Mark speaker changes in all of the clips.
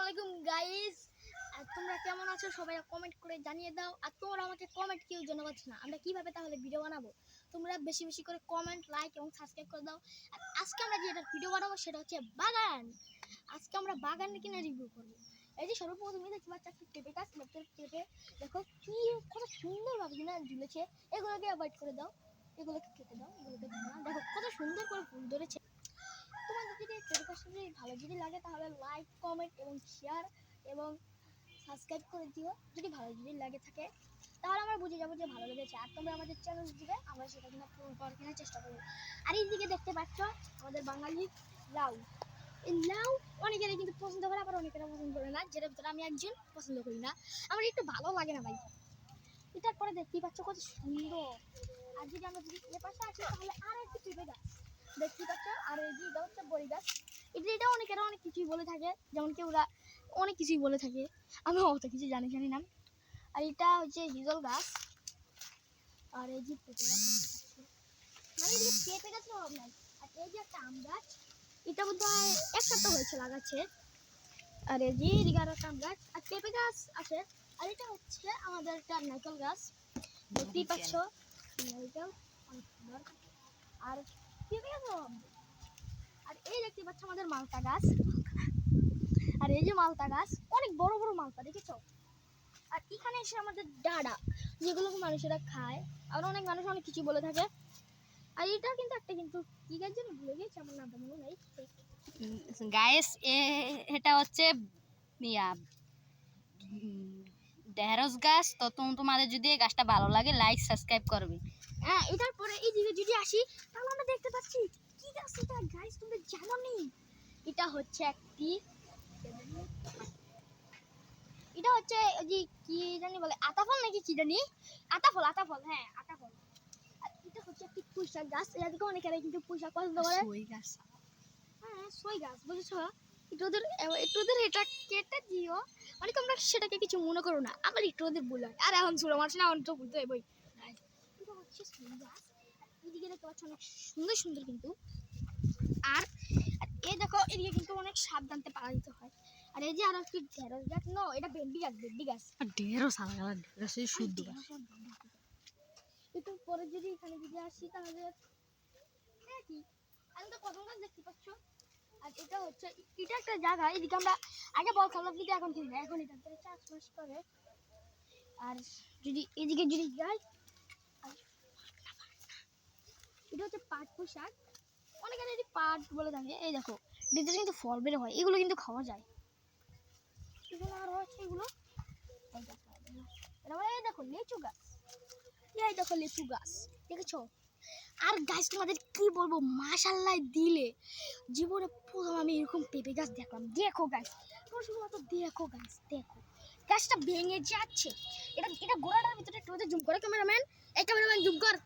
Speaker 1: আলাইকুম গাইস, আর তোমরা কেমন আছো সবাই কমেন্ট করে জানিয়ে দাও। আর তোমরা আমাকে কমেন্ট কেউ জানাচ্ছ না, আমরা কিভাবে তাহলে ভিডিও বানাবো? তোমরা বেশি বেশি করে কমেন্ট, লাইক এবং সাবস্ক্রাইব করে দাও। আর আজকে আমরা যেটা ভিডিও বানাবো সেটা হচ্ছে বাগান। আজকে আমরা বাগানের কিনা রিভিউ করবো। এই যে সর্বপ্রথমে দেখতে পাচ্ছ একটা পেঁপে গাছ, পেঁপে দেখো কি কত সুন্দরভাবে কিনা ঝুলেছে। এগুলোকে অ্যাভয়েড করে দাও, এগুলোকে কেটে দাও, এগুলোকে দাও না। দেখো কত সুন্দর করে ফুল ধরেছে। তোমাদের যদি পডকাস্ট যদি ভালো যদি লাগে তাহলে লাইক, কমেন্ট এবং শেয়ার এবং সাবস্ক্রাইব করে দিও। যদি ভালো যদি লাগে থাকে তাহলে আমরা বুঝে যাবো যে ভালো লেগেছে, আর তোমরা আমাদের চ্যানেল দিবে, আমরা সেটা কিনা পূরণ করার কেনার চেষ্টা করবো। আর এইদিকে দেখতে পাচ্ছ আমাদের বাঙালির লাউ। এই লাউ অনেকেরা কিন্তু পছন্দ করে, আবার অনেকেরা পছন্দ করে না, যেটার ভিতরে আমি একজন পছন্দ করি না। আমার একটু ভালো লাগে না ভাই। এটার পরে দেখতেই পাচ্ছ কত সুন্দর। আর যদি আমরা যদি এ পাশে আসি তাহলে আর একটু পেঁপে গাছ দেখতে পাচ্ছ। আর এই যে এটা হচ্ছে বড়ি গাছ। এটা অনেকেরা অনেক কিছুই বলে থাকে, যেমন কি ওরা অনেক কিছুই বলে থাকে, আমি অত কিছু জানি না। আর এটা হচ্ছে হিজল গাছ। আর এই যে পেঁপে গাছ, মানে এদিকে পেঁপে গাছের অভাব নাই। আর এই যে একটা আম গাছ, এটা বোধহয় এক সপ্তাহ হয়েছে লাগাচ্ছে। আর এই যে এদিকে আর একটা আম গাছ আর পেঁপে গাছ আছে। আর এটা হচ্ছে আমাদের একটা নারকেল গাছ, দেখতেই পাচ্ছ নারকেল অনেক সুন্দর। আর পেঁপে গাছ আর এই দেখতে পাচ্ছ আমাদের মালতা গাছ। আর এই যে মালতা গাছ অনেক বড় বড় মালতা দেখেছো। আর এখানে এসে আমাদের ডাডা, যেগুলো মানুষেরা খায়। আর অনেক মানুষ অনেক কিছু বলে থাকে। আর এটা কিন্তু একটা কিন্তু কি গাছ যেন ভুলে গেছি, আমার নামটা মনে নেই
Speaker 2: গাইস। এটা হচ্ছে ঢেঁড়স গাছ। তো তোমাদের যদি এই গাছটা ভালো লাগে লাইক সাবস্ক্রাইব করবে।
Speaker 1: হ্যাঁ, এটার পরে এই দিকে যদি আসি তাহলে আমরা দেখতে পাচ্ছি কি গাছ এটা গাইস, তোমরা জানো নি? এটা হচ্ছে একটি, এটা হচ্ছে ওই যে কি জানি বলে আতাফল নাকি কি জানি, আতাফল, হ্যাঁ আতাফল। আর এটা হচ্ছে একটি পুঁইশাক গাছ। এর দিকে অনেকেরা কিন্তু পুঁইশাক পছন্দ করে। হ্যাঁ, সই গাছ বুঝেছো। একটু ওদের এটা কেটে দিও, মানে তোমরা সেটাকে কিছু মনে করো না, আবার একটু ওদের বলে। আর এখন ছোট মানুষ না, এখন তো বলতে বই। এটা হচ্ছে সই গাছ। এদিকে দেখতে পাচ্ছ অনেক সুন্দর সুন্দর কিন্তু। আর এই দেখো এদিকে কিন্তু অনেক সাবধানতে পাড়া দিতে হয়। আর এই যে আর একটি ঢেঁড়স গাছ, নো এটা ভেন্ডি গাছ।
Speaker 2: ঢেঁড়স আলাদা, ঢেঁড়স শুদ্ধ গাছ।
Speaker 1: একটু পরে যদি এখানে যদি আসি তাহলে কি আমি তো কদম গাছ দেখতে পাচ্ছ। আর এটা হচ্ছে এটা একটা জায়গা, এদিকে আমরা আগে বলতাম কিন্তু এখন ঠিক না, এখন এটা চাষবাস করে। আর যদি এদিকে যদি যাই, এটা হচ্ছে পাট পোশাক, অনেকে যদি পাট বলে থাকে। এই দেখো এটাতে কিন্তু ফল বের হয়, এগুলো কিন্তু খাওয়া যায়। এগুলো আর হচ্ছে এগুলো এটা বলে। এই দেখো লিচু গাছ, এই দেখো লিচু গাছ দেখেছো। আর গাছ তোমাদের কি বলবো, মাশাআল্লাহ দিলে জীবনে প্রথম আমি এরকম পেঁপে গাছ দেখলাম। দেখো গাছ, তোমরা শুধুমাত্র দেখো গাছ, দেখো গাছটা ভেঙে যাচ্ছে। এটা গোড়াটার ভিতরে একটু জুম করে ক্যামেরাম্যান, এই ক্যামেরাম্যান জুম কর,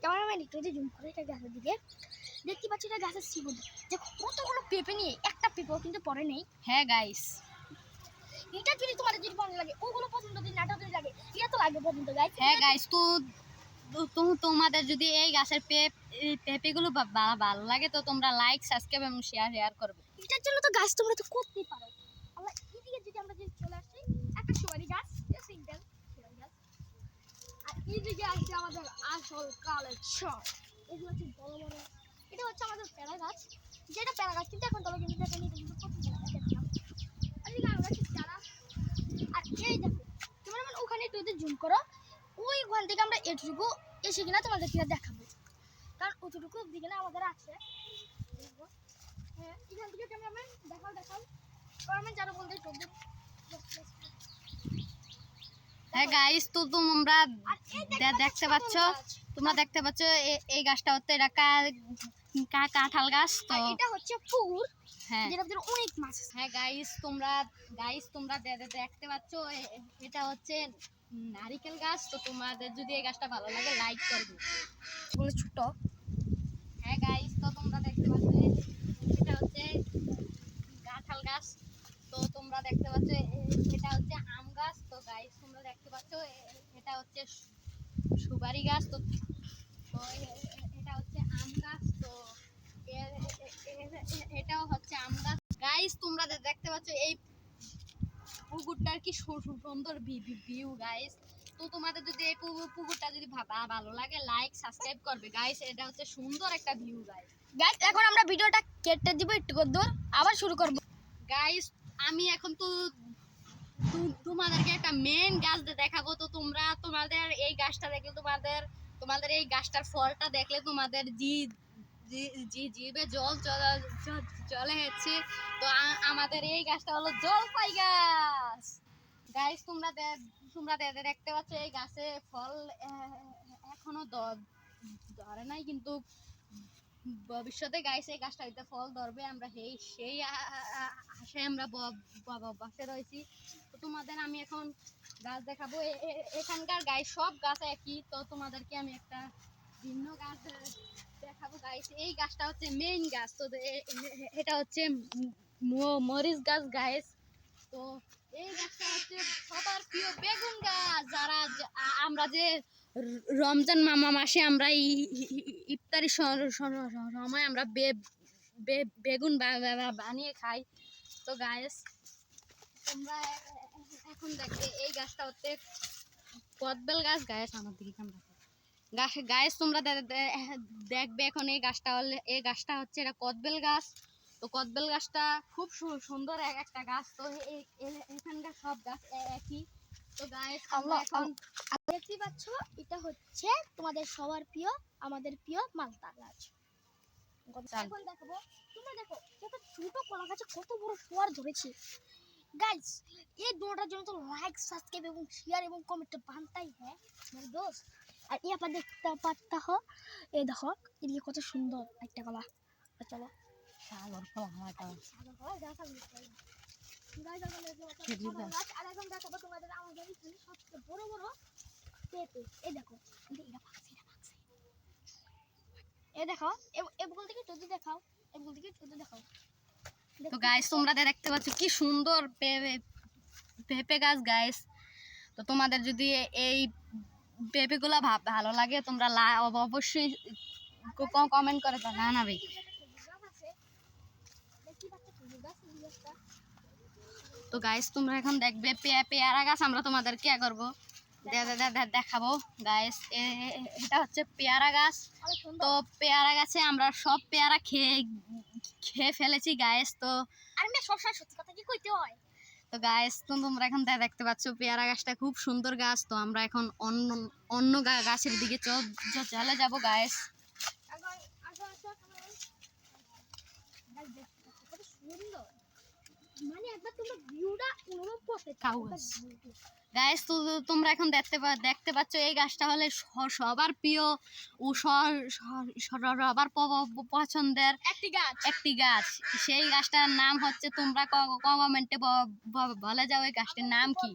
Speaker 1: ক্যামেরাম্যান একটু জুম করে এটা গাছের দিকে। দেখতে পাচ্ছি এটা গাছের শিকড়, দেখো কতগুলো পেঁপে নিয়ে একটা পেঁপেও কিন্তু পরে নেই।
Speaker 2: হ্যাঁ গাইস,
Speaker 1: এটা যদি তোমাদের যদি ভালো লাগে, ওগুলো পছন্দ যদি নাটা যদি লাগে, এটা তো লাগবে পছন্দ গাইস।
Speaker 2: হ্যাঁ গাইস, তো তোমাদের যদি এই গাছের পেঁপেগুলো ভালো লাগে তো তোমরা লাইক সাবস্ক্রাইব এবং শেয়ার করবে।
Speaker 1: এটার জন্য তো গাছ তোমরা তো করতেই পারো। আবার এদিকে যদি আমরা যদি চলে আসি, একটা সুপারি গাছ, এটা সিঙ্গেল সুপারি গাছ। আর এইদিকে আসছে আমাদের আসল কালেকশন, এগুলো হচ্ছে বড় বড়। এটা হচ্ছে আমাদের প্যারা গাছ, যেটা প্যারা গাছ কিন্তু এখন তবে কিন্তু দেখেন এটা কিন্তু প্রথম দেখলাম। আর এদিকে আমরা হচ্ছে চারা। আর এই দেখো তোমরা মানে ওখানে একটু জুম করো, ওইখান থেকে আমরা এটুকু এসে কিনা তোমাদের কিনা দেখাবো, কারণ অতটুকু দিকে না আমাদের আছে। হ্যাঁ, এখান থেকে ক্যামেরাম্যান দেখাও ক্যামেরাম্যান যারা বলতে চলবে।
Speaker 2: হ্যাঁ গাইস, তো তোমরা দেখতে পাচ্ছ এই গাছটা হচ্ছে এটা কাঁঠাল গাছ। তো
Speaker 1: এটা হচ্ছে পুকুর,
Speaker 2: হ্যাঁ
Speaker 1: যেটার ভিতরে অনেক মাছ আছে।
Speaker 2: হ্যাঁ গাইস তোমরা দেখতে পাচ্ছ এটা হচ্ছে নারিকেল গাছ। তো তোমাদের যদি এই গাছটা ভালো লাগে লাইক করবে,
Speaker 1: বলে ছোট।
Speaker 2: হ্যাঁ গাইস, তো তোমরা দেখতে পাচ্ছ এটা হচ্ছে কাঁঠাল গাছ। তো তোমরা দেখতে পাচ্ছ এটা হচ্ছে আম গাছ। তো গাইস তোমরা দেখতে পাচ্ছ এটা হচ্ছে সুপারি গাছ। তো এটা হচ্ছে আম গাছ। তো এটাও হচ্ছে আম গাছ। গাইস তোমরা তোমরা দেখতে পাচ্ছ এই পুকুরটার কি সুন্দর ভিউ গাইস। তো তোমাদের যদি এই পুকুরটা যদি ভালো লাগে লাইক সাবস্ক্রাইব করবে গাইস। এটা হচ্ছে সুন্দর একটা ভিউ গাইস।
Speaker 1: গাইস এখন আমরা ভিডিওটা কেটে দিব একটু দূর, আবার শুরু করব।
Speaker 2: গাইস আমি এখন তো তোমাদেরকে একটা মেইন গাছ দেখাবো। তো তোমরা তোমাদের এই গাছটা দেখলে তোমাদের এই গাছটার ফলটা দেখলে তোমাদের জিভে জল চলে যাচ্ছে। তো আমাদের এই গাছটা হলো জলপাই গাছ গাইস। তোমরা দেখতে পাচ্ছ এই গাছে ফল এখনো ধরে নাই, কিন্তু ভবিষ্যতে গাইস এই গাছটা হইতে ফল ধরবে। আমরা সেই আশায় আমরা বসে রয়েছি। তো তোমাদের আমি এখন গাছ দেখাবো। এখানকার গাইস সব গাছ একই। তো তোমাদেরকে আমি একটা ভিন্ন গাছ দেখাবো গাইস। এই গাছটা হচ্ছে মেইন গাছ। তো এটা হচ্ছে মরিচ গাছ গাইস। তো এই গাছটা হচ্ছে সবার প্রিয় বেগুন গাছ। আমরা যে রমজান মাসে আমরা ইফতারি সময় আমরা বেগুন বানিয়ে খাই। তো গাইস তোমরা এখন দেখবে এই গাছটা হচ্ছে কদবেল গাছ গাইস। আমার দিকে গাইস তোমরা দেখবে এখন এই গাছটা হচ্ছে এটা কদবেল গাছ। তো কদবেল গাছটা খুব সুন্দর একটা গাছ। তো এখানকার সব গাছ একই। তো গাইস আমরা এখন
Speaker 1: দেখতে পাচ্ছ এটা হচ্ছে তোমাদের সবার প্রিয়, আমাদের প্রিয় মালতা গাছ। এখন দেখাবো, তোমরা দেখো কত ছোট কলা গাছে কত বড় ফোয়ার ধরেছে গাইস। এই দুটোটার জন্য তো লাইক সাবস্ক্রাইব এবং শেয়ার এবং কমেন্ট বানতাই হ্যাঁ मेरे दोस्त। আর ये आप देखता पाता हो, ये देखो ये কত সুন্দর একটা কলা। চলো
Speaker 2: সাগর ফল হাওয়াটা
Speaker 1: সাদা কলা দেখা যাচ্ছে গাইস। আর এখন দেখাবো তোমাদের আমাদের এখানে সবচেয়ে বড় বড় পেঁপে। এই দেখো এটা পাকছে, এই দেখো এ বল থেকে যদি দেখাও, এ বল থেকে যদি দেখাও।
Speaker 2: তো গাইস তোমরা দেখতে পাচ্ছ কি সুন্দর পেঁপে গাছ গাইস। তো তোমাদের যদি এই পেঁপেগুলো ভালো লাগে তোমরা অবশ্যই কমেন্ট করে জানাবে। তো গাইস তোমরা এখন দেখবে পেয়ারা গাছ। আমরা তোমাদেরকে করবো দেখাবো গাইস। এটা হচ্ছে পেয়ারা গাছ। তো পেয়ারা গাছে আমরা সব পেয়ারা খেয়ে ফেলেছি গাইস। তো
Speaker 1: আমি সবসময় সত্যি কথা কি কইতে হয়।
Speaker 2: তো গাইস তোমরা এখন দেখতে পাচ্ছ পেয়ারা গাছটা খুব সুন্দর গাছ। তো আমরা এখন অন্য গাছের দিকে চলে যাব গাইস।
Speaker 1: মানে একবার তোমরা ভিউটা অনুভব করতে চাও
Speaker 2: গাইস। তো তোমরা এখন দেখতে পাচ্ছ এই গাছটা হলে সবার প্রিয় ও সবার পছন্দের একটি গাছ। সেই গাছটার নাম হচ্ছে, তোমরা কমেন্টে বলে যাও এই গাছটার নাম কি।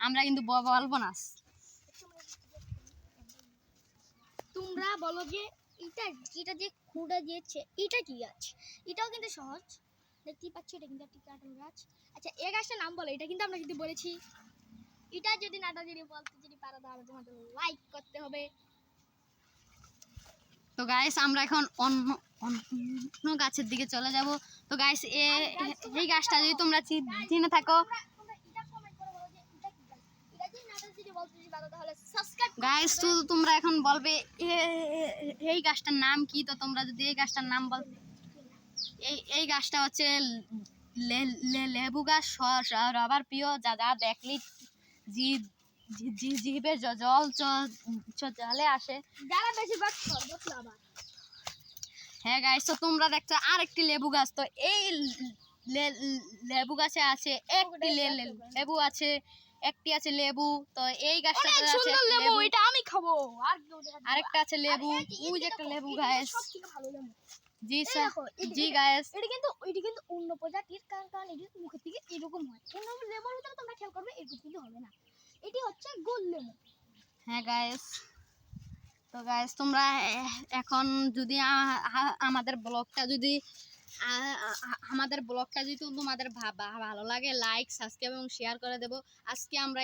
Speaker 2: আমরা কিন্তু বলবো না।
Speaker 1: তোমরা বলো যে এটা যে খুঁড়া দিয়েছে এটা কি গাছ। এটাও কিন্তু সহজ, দেখতেই পাচ্ছ এটা কিন্তু একটি কাঁঠাল গাছ। আচ্ছা এই গাছটার নাম বলো, এটা কিন্তু আমরা কিন্তু বলেছি। এটা যদি নাটা যদি বলতে যদি পারো তাহলে তোমাদের লাইক করতে হবে।
Speaker 2: তো গাইস আমরা এখন অন্য গাছের দিকে চলে যাব। তো গাইস এই গাছটা যদি তোমরা চিনে থাকো গাইস, তো তোমরা এখন বলবে এই গাছটার নাম কি। তো তোমরা যদি এই গাছটার নাম বল, এই গাছটা হচ্ছে লেবু গাছ। সবার প্রিয়, যা দেখলি জিভে জল চলে আসে।
Speaker 1: যারা বেশিরভাগ শরবত লাভার।
Speaker 2: হ্যাঁ গাইস, তো তোমরা দেখছো আরেকটি লেবু গাছ। তো এই লেবু গাছে আছে একটি লেবু আছে, একটি আছে লেবু। তো এই গাছটাতে আছে লেবু,
Speaker 1: এটা আমি খাবো। আর
Speaker 2: আরেকটা আছে লেবু, ওই যে একটা লেবু গাছ।
Speaker 1: সবথেকে ভালো লেবু।
Speaker 2: জি স্যার, জি গাইস।
Speaker 1: এটা কিন্তু অন্য প্রজাতির, কারণ এটি মুখের থেকে এরকম হয়। অন্য লেবুর ভিতরে তোমরা খেয়াল করবে এরকম কিন্তু হবে না। এটি হচ্ছে গোল লেবু।
Speaker 2: হ্যাঁ গাইস, তো গাইস তোমরা এখন যদি আমাদের ব্লগটা যদি তোমাদের ভালো লাগে লাইক সাবস্ক্রাইব এবং শেয়ার করে দেবো। আজকে আমরা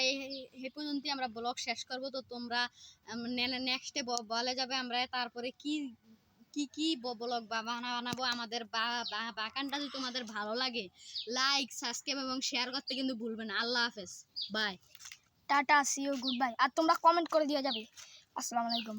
Speaker 2: এই পর্যন্ত আমরা ব্লগ শেষ করব। তো তোমরা নেক্সটে বলে যাবে আমরা তারপরে কি কি ব্লগ বানাবো আমাদের বাগানটা যদি তোমাদের ভালো লাগে লাইক সাবস্ক্রাইব এবং শেয়ার করতে কিন্তু ভুলবেন না। আল্লাহ হাফেজ, bye.
Speaker 1: Tata, see you, good bye. আর তোমরা কমেন্ট করে দিয়ে যাবে। আসসালামু আলাইকুম।